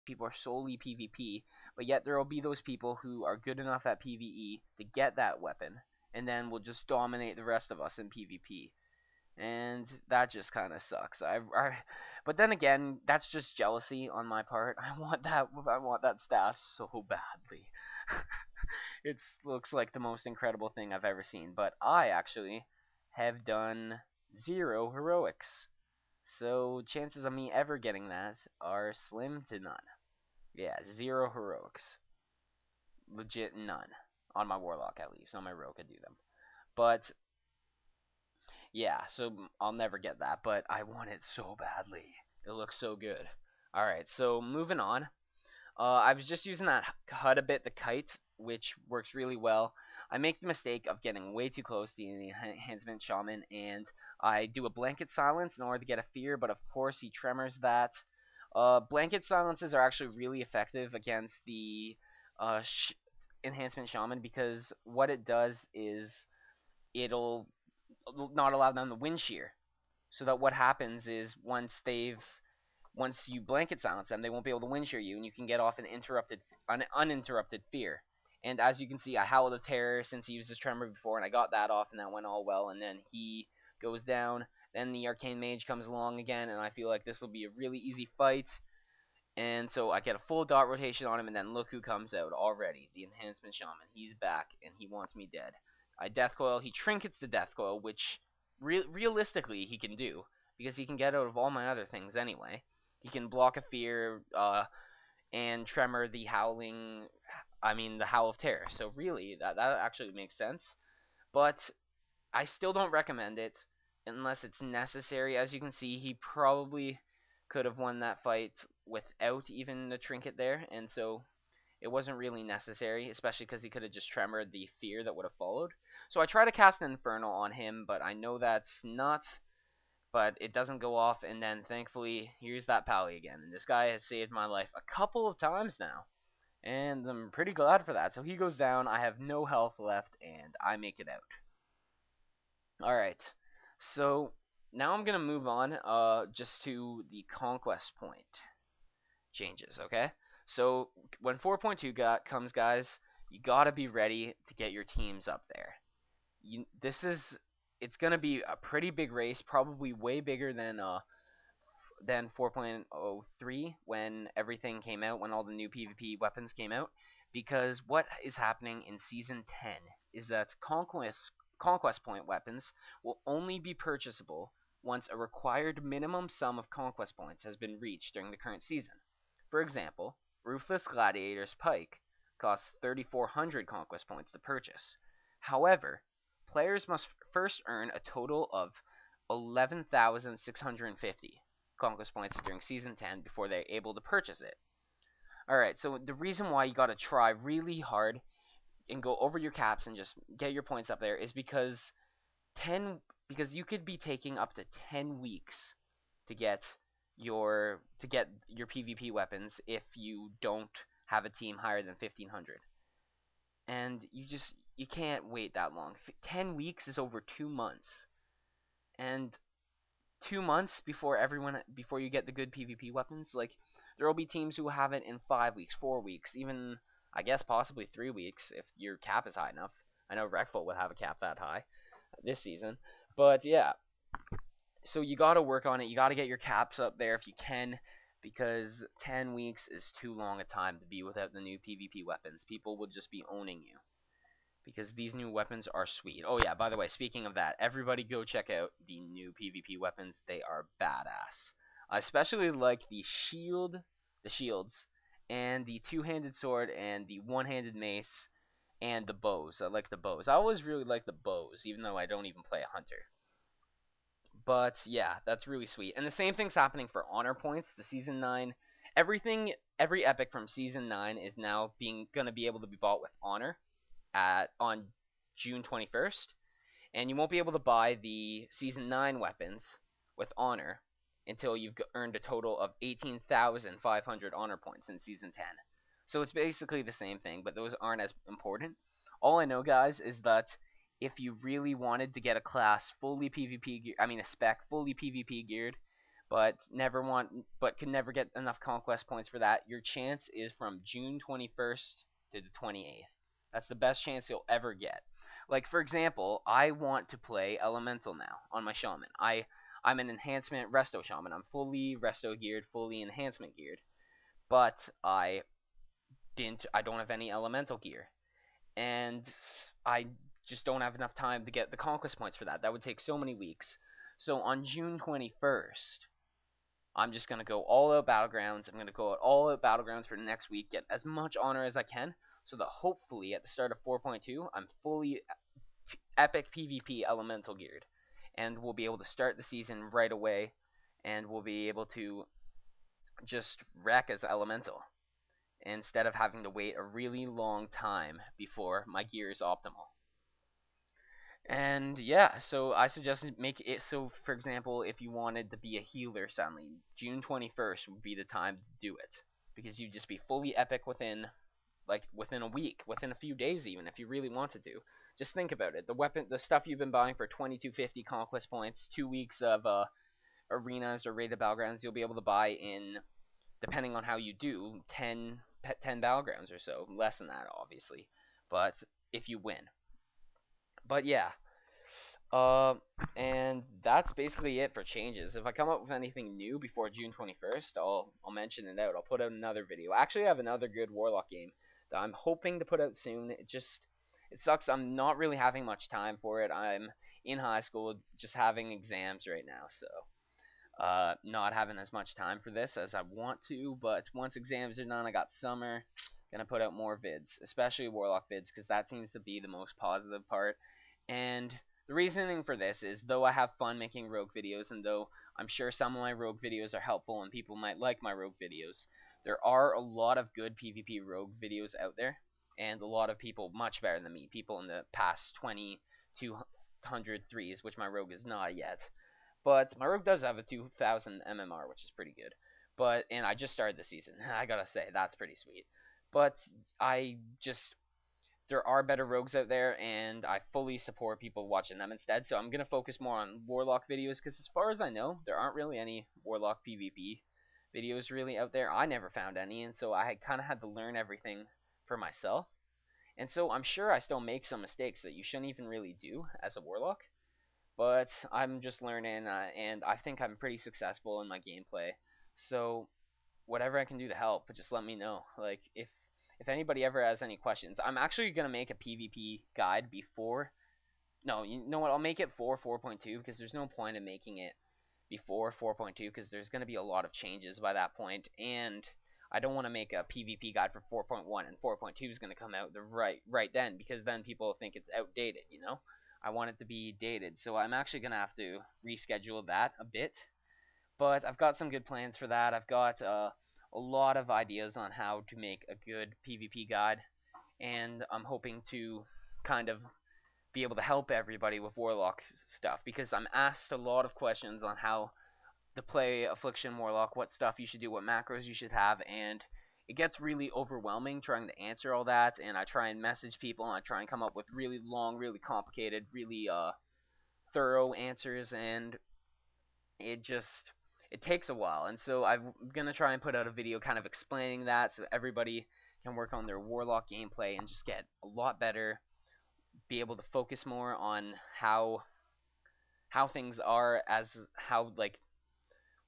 people are solely PvP, but yet there will be those people who are good enough at PvE to get that weapon, and then will just dominate the rest of us in PvP. And that just kind of sucks. But then again, that's just jealousy on my part. I want that staff so badly. It looks like the most incredible thing I've ever seen. But I actually have done 0 heroics, so chances of me ever getting that are slim to none. Yeah, 0 heroics, legit none on my warlock at least. On my rogue, I do them, but yeah, so I'll never get that, but I want it so badly. It looks so good. Alright, so moving on. I was just using that HUD a bit, the kite, which works really well. I make the mistake of getting way too close to the enhancement shaman, and I do a blanket silence in order to get a fear, but of course he tremors that. Blanket silences are actually really effective against the enhancement shaman, because what it does is it'll not allow them to wind shear. So that what happens is once you blanket silence them, they won't be able to wind shear you, and you can get off an uninterrupted fear. And as you can see, I Howl of Terror since he used his Tremor before, and I got that off, and that went all well. And then he goes down. Then the Arcane Mage comes along again, and I feel like this will be a really easy fight. And so I get a full dot rotation on him, and then look who comes out already. The Enhancement Shaman. He's back, and he wants me dead. I Death Coil. He trinkets the Death Coil, which realistically he can do, because he can get out of all my other things anyway. He can block a fear, and tremor the the Howl of Terror. So really, that actually makes sense. But I still don't recommend it unless it's necessary. As you can see, he probably could have won that fight without even the trinket there, and so it wasn't really necessary, especially because he could have just tremored the fear that would have followed. So I try to cast an Infernal on him, but I know that's not, but it doesn't go off, and then thankfully, here's that pally again. And this guy has saved my life a couple of times now, and I'm pretty glad for that. So he goes down, I have no health left, and I make it out. Alright, so now I'm going to move on just to the conquest point changes, okay? So when 4.2 comes, guys, you got to be ready to get your teams up there. It's going to be a pretty big race, probably way bigger than 4.03 when everything came out, when all the new PvP weapons came out, because what is happening in Season 10 is that conquest point weapons will only be purchasable once a required minimum sum of conquest points has been reached during the current season. For example, Ruthless Gladiator's Pike costs 3,400 conquest points to purchase. However, players must first earn a total of 11,650 conquest points during Season 10 before they're able to purchase it. Alright, so the reason why you gotta try really hard and go over your caps and just get your points up there is because you could be taking up to 10 weeks to get your PvP weapons if you don't have a team higher than 1,500. And you can't wait that long. 10 weeks is over 2 months. And 2 months before you get the good PvP weapons, like there will be teams who will have it in 5 weeks, 4 weeks, even I guess possibly 3 weeks if your cap is high enough. I know Wreckful would have a cap that high this season, but yeah. So you got to work on it. You got to get your caps up there if you can, because 10 weeks is too long a time to be without the new PvP weapons. People will just be owning you, because these new weapons are sweet. Oh yeah, by the way, speaking of that, everybody go check out the new PvP weapons. They are badass. I especially like the shields, and the two-handed sword, and the one-handed mace, and the bows. I like the bows. I always really like the bows, even though I don't even play a hunter. But yeah, that's really sweet. And the same thing's happening for honor points. The Season 9, every epic from Season 9 is now gonna be able to be bought with honor on June 21st, and you won't be able to buy the Season 9 weapons with honor until you've earned a total of 18,500 honor points in Season 10. So it's basically the same thing, but those aren't as important. All I know, guys, is that if you really wanted to get a class fully PvP a spec fully PvP geared, but can never get enough conquest points for that, your chance is from June 21st to the 28th. That's the best chance you'll ever get. Like for example, I want to play Elemental now on my Shaman. I'm an enhancement Resto Shaman. I'm fully Resto geared, fully enhancement geared, but I don't have any Elemental gear, and I just don't have enough time to get the conquest points for that. That would take so many weeks. So on June 21st, I'm just going to go all out Battlegrounds. I'm going to go out all out Battlegrounds for the next week, get as much honor as I can, so that hopefully at the start of 4.2, I'm fully epic PvP elemental geared. And we'll be able to start the season right away, and we'll be able to just wreck as elemental, instead of having to wait a really long time before my gear is optimal. And yeah, so I suggest make it so, for example, if you wanted to be a healer suddenly, June 21st would be the time to do it. Because you'd just be fully epic within a week, within a few days even, if you really wanted to. Just think about it. The stuff you've been buying for 2250 conquest points, 2 weeks of arenas or rated battlegrounds, you'll be able to buy in, depending on how you do, 10 battlegrounds or so. Less than that, obviously. But if you win. But yeah, Uh, and that's basically it for changes. If I come up with anything new before June 21st, I'll mention it out. I'll put out another video. Actually, I have another good Warlock game that I'm hoping to put out soon. It sucks. I'm not really having much time for it. I'm in high school, just having exams right now, so not having as much time for this as I want to. But once exams are done, I got summer. Gonna put out more vids, especially Warlock vids, because that seems to be the most positive part. And the reasoning for this is, though I have fun making rogue videos, and though I'm sure some of my rogue videos are helpful and people might like my rogue videos, there are a lot of good PvP rogue videos out there, and a lot of people much better than me, people in the past 2203s, which my rogue is not yet. But my rogue does have a 2000 MMR, which is pretty good. And I just started the season. I gotta say, that's pretty sweet. But I just there are better rogues out there, and I fully support people watching them instead. So I'm gonna focus more on Warlock videos, because as far as I know, there aren't really any Warlock PvP videos really out there. I never found any, and so I kind of had to learn everything for myself. And so I'm sure I still make some mistakes that you shouldn't even really do as a Warlock. But I'm just learning, and I think I'm pretty successful in my gameplay. So whatever I can do to help, just let me know. Like if anybody ever has any questions, I'm actually gonna make a PvP guide before. No, you know what? I'll make it for 4.2, because there's no point in making it before 4.2, because there's gonna be a lot of changes by that point, and I don't want to make a PvP guide for 4.1 and 4.2 is gonna come out right then, because then people think it's outdated. I want it to be dated, so I'm actually gonna have to reschedule that a bit. But I've got some good plans for that. I've got a lot of ideas on how to make a good PvP guide, and I'm hoping to kind of be able to help everybody with Warlock stuff, because I'm asked a lot of questions on how to play Affliction Warlock, what stuff you should do, what macros you should have, and it gets really overwhelming trying to answer all that, and I try and message people, and I try and come up with really long, really complicated, really thorough answers, and it takes a while. And so I'm gonna try and put out a video kind of explaining that, so everybody can work on their Warlock gameplay and just get a lot better, be able to focus more on how things are, as how like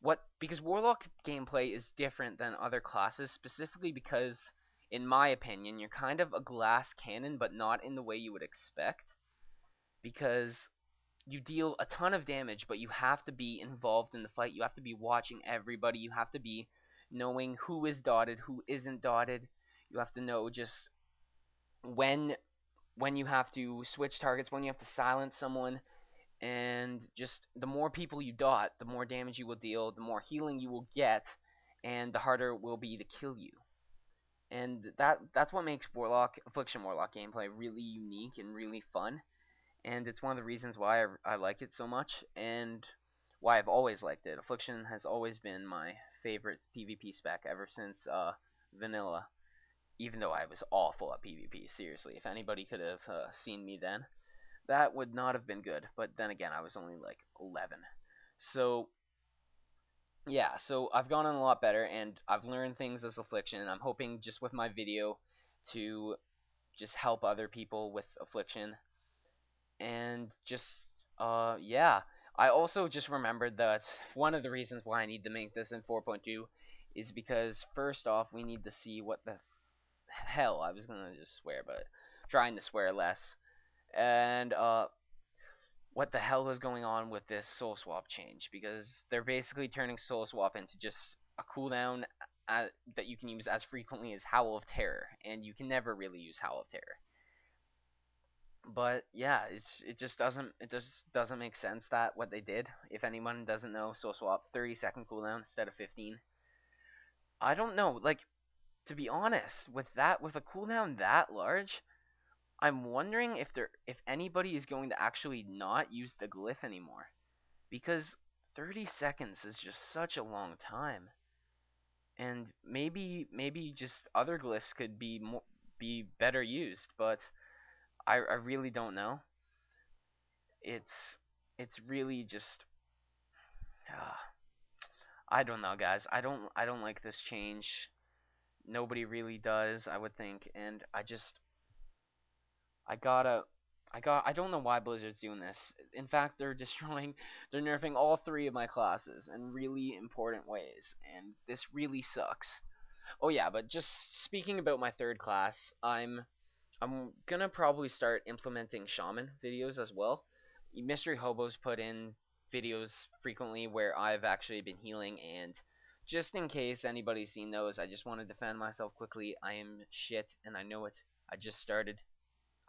what because Warlock gameplay is different than other classes, specifically because, in my opinion, you're kind of a glass cannon, but not in the way you would expect, because you deal a ton of damage, but you have to be involved in the fight. You have to be watching everybody. You have to be knowing who is dotted, who isn't dotted. You have to know just when you have to switch targets, when you have to silence someone, and just the more people you dot, the more damage you will deal, the more healing you will get, and the harder it will be to kill you. And that's what makes Affliction Warlock gameplay really unique and really fun, and it's one of the reasons why I like it so much, and why I've always liked it. Affliction has always been my favorite PvP spec ever since vanilla, even though I was awful at PvP. Seriously, if anybody could have seen me then, that would not have been good. But then again, I was only like 11. So yeah, so I've gone on a lot better, and I've learned things as Affliction, and I'm hoping just with my video to just help other people with Affliction, and just yeah. I also just remembered that one of the reasons why I need to make this in 4.2 is because first off we need to see what the hell, I was gonna just swear, but trying to swear less, and what the hell is going on with this soul swap change, because they're basically turning soul swap into just a cooldown that you can use as frequently as Howl of Terror, and you can never really use Howl of Terror. But yeah, it just doesn't make sense that what they did. If anyone doesn't know, soul swap 30-second cooldown instead of 15. I don't know, like, to be honest, with a cooldown that large, I'm wondering if anybody is going to actually not use the glyph anymore, because 30 seconds is just such a long time, and maybe just other glyphs could be better used, but I really don't know. It's it's really just uh, I don't know, guys. I don't like this change. Nobody really does, I would think, and I gotta I don't know why Blizzard's doing this. In fact, they're nerfing all three of my classes in really important ways, and this really sucks. Oh yeah, but just speaking about my third class, I'm gonna probably start implementing shaman videos as well. Mystery Hobos put in videos frequently where I've actually been healing, and just in case anybody's seen those, I just want to defend myself quickly. I am shit, and I know it. I just started.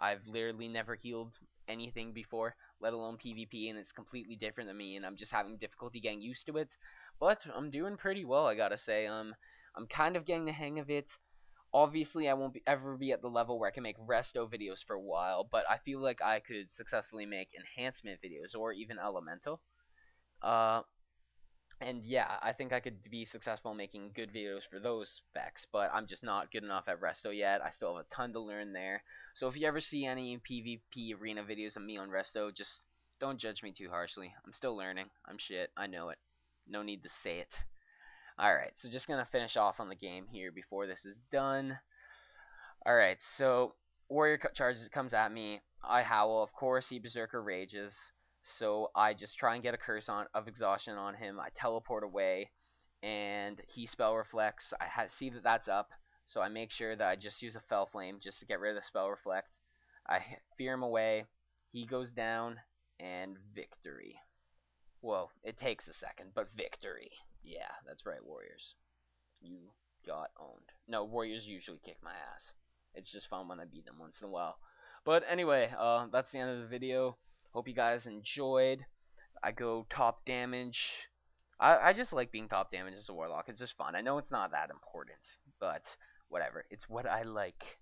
I've literally never healed anything before, let alone PvP, and it's completely different than me, and I'm just having difficulty getting used to it. But I'm doing pretty well, I gotta say. I'm kind of getting the hang of it. Obviously, I won't ever be at the level where I can make resto videos for a while, but I feel like I could successfully make enhancement videos or even elemental. Uh, and yeah, I think I could be successful making good videos for those specs, but I'm just not good enough at resto yet. I still have a ton to learn there. So if you ever see any PvP arena videos of me on resto, just don't judge me too harshly. I'm still learning. I'm shit. I know it. No need to say it. Alright, so just gonna finish off on the game here before this is done. Alright, so Warrior charges comes at me. I howl. Of course, he Berserker rages. So I just try and get a curse on of exhaustion on him. I teleport away, and he spell reflects. See that that's up, so I make sure that I just use a Fell Flame just to get rid of the spell reflect. I fear him away. He goes down, and victory. Whoa, it takes a second, but victory. Yeah, that's right, Warriors. You got owned. No, Warriors usually kick my ass. It's just fun when I beat them once in a while. But anyway, that's the end of the video. Hope you guys enjoyed. I go top damage. I just like being top damage as a warlock. It's just fun. I know it's not that important, but whatever. It's what I like.